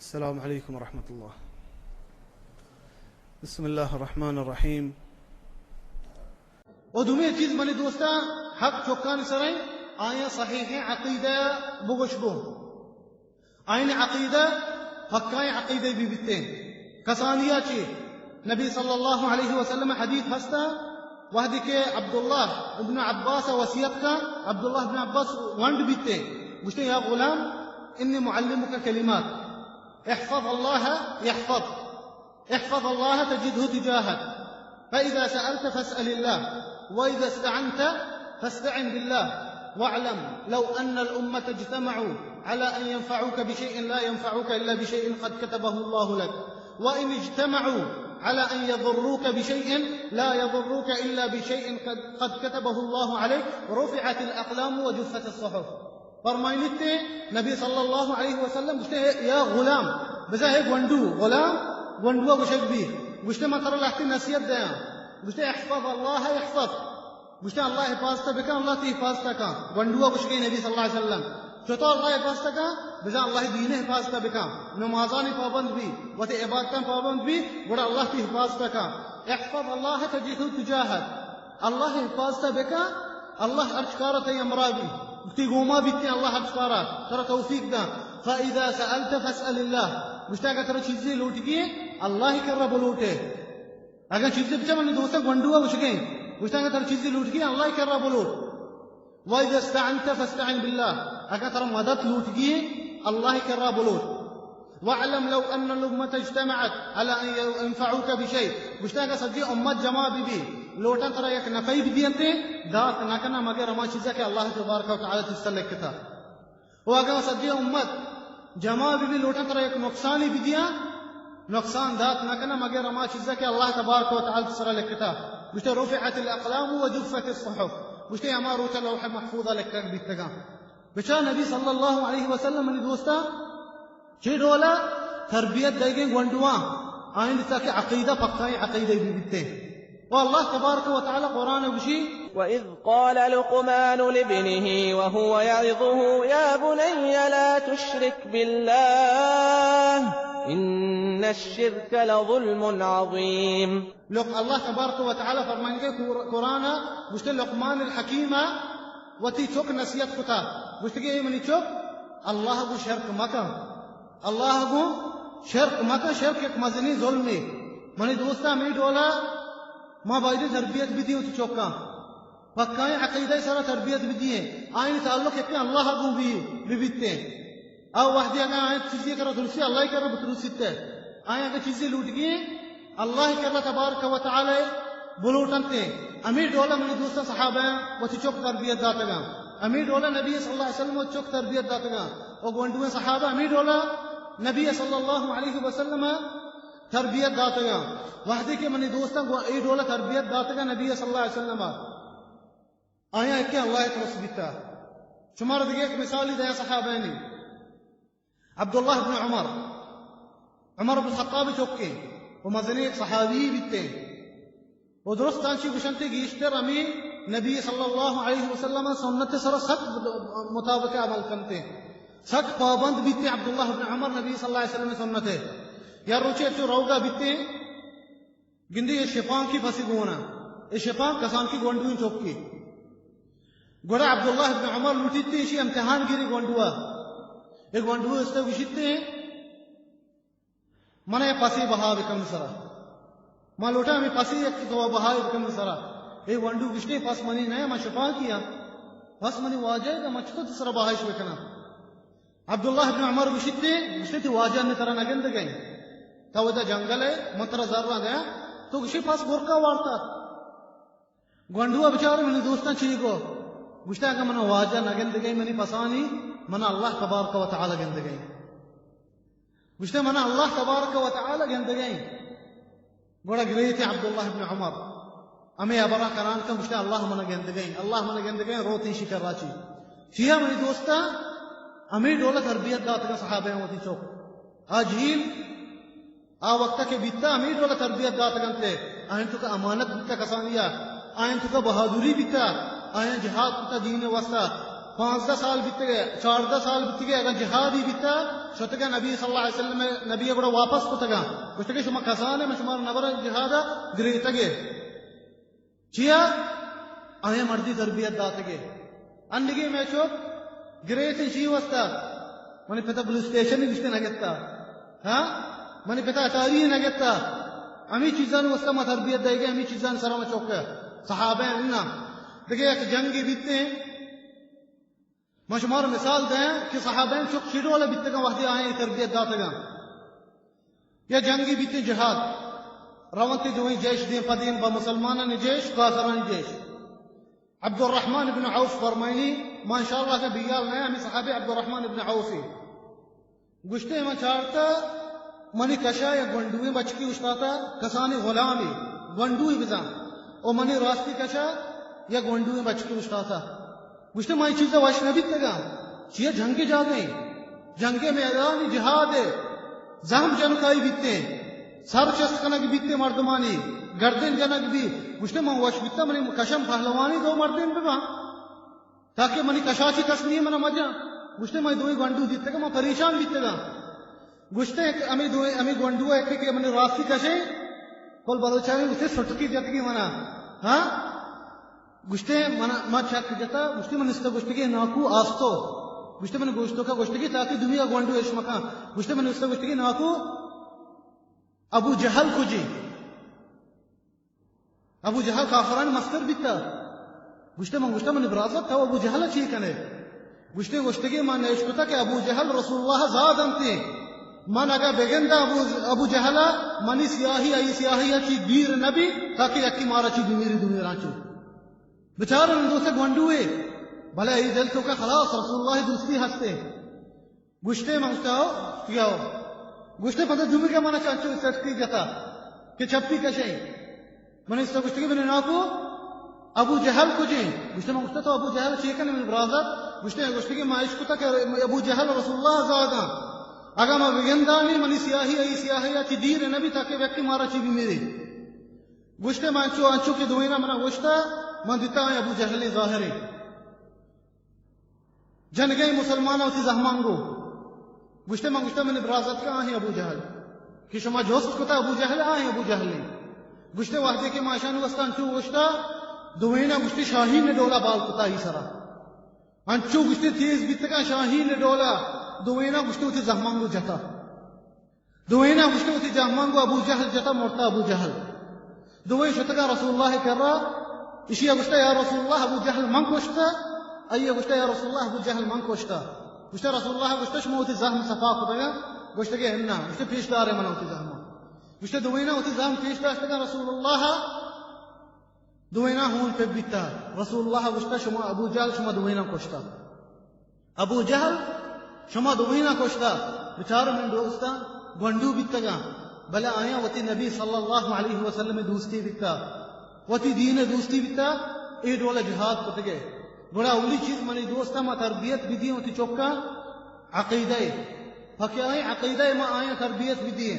السلام علیکم ورحمۃ اللہ. بسم اللہ الرحمن الرحیم. و دومی چیز منی دوستا حق چوکان سرائیں آیا صحیح عقیدہ بگوش بو آئین عقیدہ حقائیں عقیدہ بھی بیتے کسانیہ چی نبی صلی اللہ علیہ وسلم حدیث ہستا وحدی کے عبداللہ ابن عباس وسیعت کا عبداللہ ابن عباس ونڈ بیتے گوشتے یا غلام انی معلمک کلمات احفظ اللہ احفظ اللہ تجده تجاهك فإذا سألت فاسأل الله وإذا استعنت فاستعن بالله واعلم لو أن الأمة اجتمعوا على أن ينفعوك بشيء لا ينفعوك إلا بشيء قد كتبه الله لك وإن اجتمعوا على أن يضروك بشيء لا يضروك إلا بشيء قد كتبه الله عليك رفعت الأقلام وجفت الصحف. فرمائنیتے نبی صلی اللہ علیہ وسلم گوشتے یا غلام بجا ایک غلام ونڈوا گوشک بھی گوشتے ما ترى لحتی نصیحت دیا گوشتے احفظ اللہ احفظ گوشتے اللہ حفاظتا بکا اللہ تی حفاظتا کا ونڈوا گوشکے نبی صلی اللہ علیہ وسلم چطور اللہ حفاظتا کا بجا اللہ دین حفاظتا بکا نمازانی پابند بھی وتی عبادتان پابند بھی بڑا اللہ تی حفاظتا کا احفظ اللہ تجده تجاهك اللہ حفاظتا بکا اللہ ارچکارتا یمرابی تی گوما بیتے اللہ ارچکارا ترى توفیق دا فإذا سألت فاسأل الله گوشتا اگر ترى چیزیں لوٹ گئے اللہ کر رہا بلوٹے اگر چیزیں بچا من دوستا گونڈوا گوشکیں گوشتا اگر ترى چیزیں لوٹ گئے اللہ کر رہا بلوٹ وإذا استعنت فاستعن بالله اگر ترى مدد لوٹ گئے اللہ کر رہا بلوٹ واعلم لو ان الامة اجتمعت على ان ينفعوك بشيء گوشتا اگر سجی امت جمع بھی لوٹا ترى یک نفعی بھی دیتے دات نکنا مگر اما چیزیں کہ اللہ تبارک و تعالی تسلک کتا وہ اگر سجی امت جمع بھی لوٹا ترى یک نقصانی بھی دیا نقصان دات نکنا مگر اما چیزیں کہ اللہ تبارک و تعالی تسلک کتا گوشتا رفعت الاقلام وجفت الصحف گوشتا اما روتا لوح محفوظہ لکک بیتگا بچا نبی صلی اللہ علیہ وسلم نے دوستا چھ ڈولا تربیت دے گئے گونڈواں آئند تاکہ عقیدہ پکائیں عقیدہ بھی بیتے والله تبارك وتعالى قرآن بشي وإذ قال لقمان لابنه وهو يعظه يا بني لا تشرك بالله إن الشرك لظلم عظيم. الله تبارك وتعالى فرمان کے قرآن مشت لقمان الحکیمہ وتی چوک نصیحت کتا مشت کے منی چوک اللہ کو شرک مکہ اللہ کو شرک مکہ شرک ایک مزنی ظلم منی دوستا می ڈولا ما باید تربیت بھی دی چوکا پکائیں عقیدہ سارا تربیت بھی دیے آئین تعلق ہے اللہ کو بھی بیتے او وحدی اگر آئین چیزیں کرو درستی اللہ کرو بترسیتے آئین اگر چیزیں لوٹ گئے اللہ کرو تبارک و تعالی بلوٹنتے امیر ڈولا منی دوستا صحابہ وہ چوک تربیت داتا گا امیر ڈولا نبی صلی اللہ علیہ وسلم وہ چوک تربیت داتا گا اور گونڈویں صحابہ امیر ڈولا نبی صلی اللہ علیہ وسلم تربیت داتا گا وحدی کے منی دوستا ای ڈولا تربیت داتا گا نبی صلی اللہ علیہ وسلم آیا کہ اللہ ترس بیتا شمار دیگه ایک مثالی دیا صحابانی عبداللہ بن عمر بن خطاب چوکے وہ مزنی ایک صحابی بیتے وہ درست تانچی گشنتے گیشتر امی نبی صلی اللہ علیہ وسلم سنت سر سخت مطابق عمل کرتے سخت پابند بیتے عبداللہ بن عمر نبی صلی اللہ علیہ وسلم سنتے یا روچے چو روگا بیتے گندی یہ شپان کی پسی گونا یہ شپان کسان کی گونڈوین چوکی گوڑا عبداللہ بن عمر لوٹیتے اسی امتحان گیری گونڈوا ایک گونڈوا اس طرح گشتے منا یہ پسی بہا بکم سرا ما لوٹا ہمیں پسی ایک تو بہا بکم سرا ایک گونڈو گشتے پس منی نیا ما شپان کیا پس منی واجہ گا مچھتا تسرا بہایش بکنا عبداللہ بن عمر گشتے تھی واجہ نے طرح نگند گئی تا وہ دا جنگل ہے منترہ ذرہ گیا تو گشتے پاس گورکا وارتا گونڈوا بچار منی دوستان چیئے گو گشتا کہ منا واجہ نگند گئی منی پسانی منا اللہ تبارک و تعالی گند گئی گشتا منا اللہ تبارک و تعالی گند گئی گوڑا گریتی عبداللہ بن عمر امی ابرا کران کا گشتا اللہ منا گند گئی اللہ منا گند گئی روتی شکر راچی چیئے منی دوستا امی ڈولا تربیت داتا کا صحابہ ہیں ہوتی چوک آجیل وقت کے بیتا امی ڈولا تربیت داتا گنتے آئین تو کا امانت بیتا کسانیا آئین تو کا بہادوری بیتا آئین جہاد بیتا دین واسطہ 15 سال بیتے گئے 14 سال بیتے گئے اگر جہاد ہی بیتا شتگا نبی صلی اللہ علیہ وسلم نبی بڑا واپس کو تگا گشتگے شما کسانے میں شمار نبر جہادا گری تگے چیا آئے مردی تربیت داتگے انڈگی میں چوک گرے تھی چی وستا منی پتا پولیس اسٹیشن ہی گشتے نگتا ہاں منی پتا اتاری نگتا امی چیزان وستا ما تربیت دے گے امی چیزان سرا میں چوک صحابہ اننا دیکھے ایک جنگی بیتے ہیں ما شمار مثال دیں کہ صحابہ چوک شیرو والا بیتے گا وحدی آئیں تربیت داتا گا یا جنگی بیتے جہاد روانتی دوئیں جیش دیں پدین با مسلمانان جیش کافران جیش عبد الرحمن بن عوف فرمائنی ماشاءاللہ کے بیال نئے ہمیں صحابی عبد الرحمن بن عوفی گشتے میں چارتا منی کشا یا گونڈوی بچکی اشتاتا کسانی غلامی گونڈوی بزان اور منی راستی کشا یا گونڈوی بچکی اشتاتا گشتے میں چیزیں واش نبیت تگا چیئے جنگی جا گئی جنگی میدانی جہاد زہم جنکائی بیتے سر چست کنک بیتے مردمانی گردن جنک بھی گشتے میں واش بیتا منی کشم پہلوانی دو مردین ببا تاکہ منی کشاچی کس نہیں منا مجا گشتے میں دوئی گونڈو دیتے گا میں پریشان بیتے گا گشتے امی گونڈو ایک کہ منی راستی کشے کل بلوچانی اسے سٹکی جتگی منا ہاں گشتے ما چاک جتا گشتے من استا گشتگی ناکو آستو گشتے من گوشتو کا گشتگی تاکہ دنیا گونڈو اشمکا گشتے من استا گشتگی ناکو ابو جہل کو جی ابو جہل کافران مستر بیتا گشتے من برازت تھا ابو جہل اچھی کنے گشتگی من نشکتا کہ ابو جہل رسول اللہ زاد انتی من اگا بگندہ ابو جہل منی سیاہی ای سیاہی اچھی دیر نبی تاکہ یکی مارا چی بیمیری دنیا رانچو بچار اندو سے گونڈوئے بھلے ای دل تو کا خلاص رسول اللہ دوسری ہستے گشتے منگتا ہو کیا ہو گشتے پتہ جمعی کا مانا چانچو سٹکی جتا کہ چپی کشیں من اس گشتگی من ناکو ابو جہل کو جیں گشتے منگتا تو ابو جہل چیکن من برازت گشتگی معاش کو تا کہ ابو جہل رسول اللہ زادا اگا ما بگندانی منی سیاہی ای سیاہی اچھی دیر نبی تاکہ وقتی مارا چی بھی میری گشتے انچو کے دوئینا منا گشتا من دیتا ہے ابو جہل ظاہری جن گئی مسلمانوں تی زہمانگو گشتے من برازت کا آہیں ابو جہل کہ شما جوست کتا ابو جہل آہیں ابو جہلی گشتے واحدے کے معاشان وستا انچو گشتا دوئینا گشتے شاہین ڈولا بال کتا ہی سرا انچو گشتے تیز بیتکا شاہین ڈولا دوئینا گشتے ہوتی زہمانگو جتا دوئینا گشتے ہوتی زہمانگو ابو جہل جتا مرتا ابو جہل دوئی شتکا رسول اللہ کر رہا اسی گشتا یا رسول اللہ ابو جہل من کوشتا ای گشتا یا رسول اللہ ابو جہل من کوشتا گشتا رسول اللہ گشتا شما ہوتی زہم صفا کتا گشتا کہ اننا گشتا پیش دارے من ہوتی زہم گشتا دوئینا ہوتی زہم پیش داشتا رسول اللہ دوئینا ہون پہ بیتا رسول اللہ گشتا شما ابو جہل شما دوئینا کوشتا ابو جہل شما دوئینا کوشتا بچار من دوستا گونڈو بیتا گا بلا آیا وتی نبی صلی اللہ علیہ وسلم دوستی بیتا وتی دین دوستی بیتا اے ڈولا جہاد کو تگے بڑا اولی چیز منی دوستا ما تربیت بھی دی ہوتی چوکا عقیدہ پھکیا ہے عقیدہ ما آیا تربیت بھی دی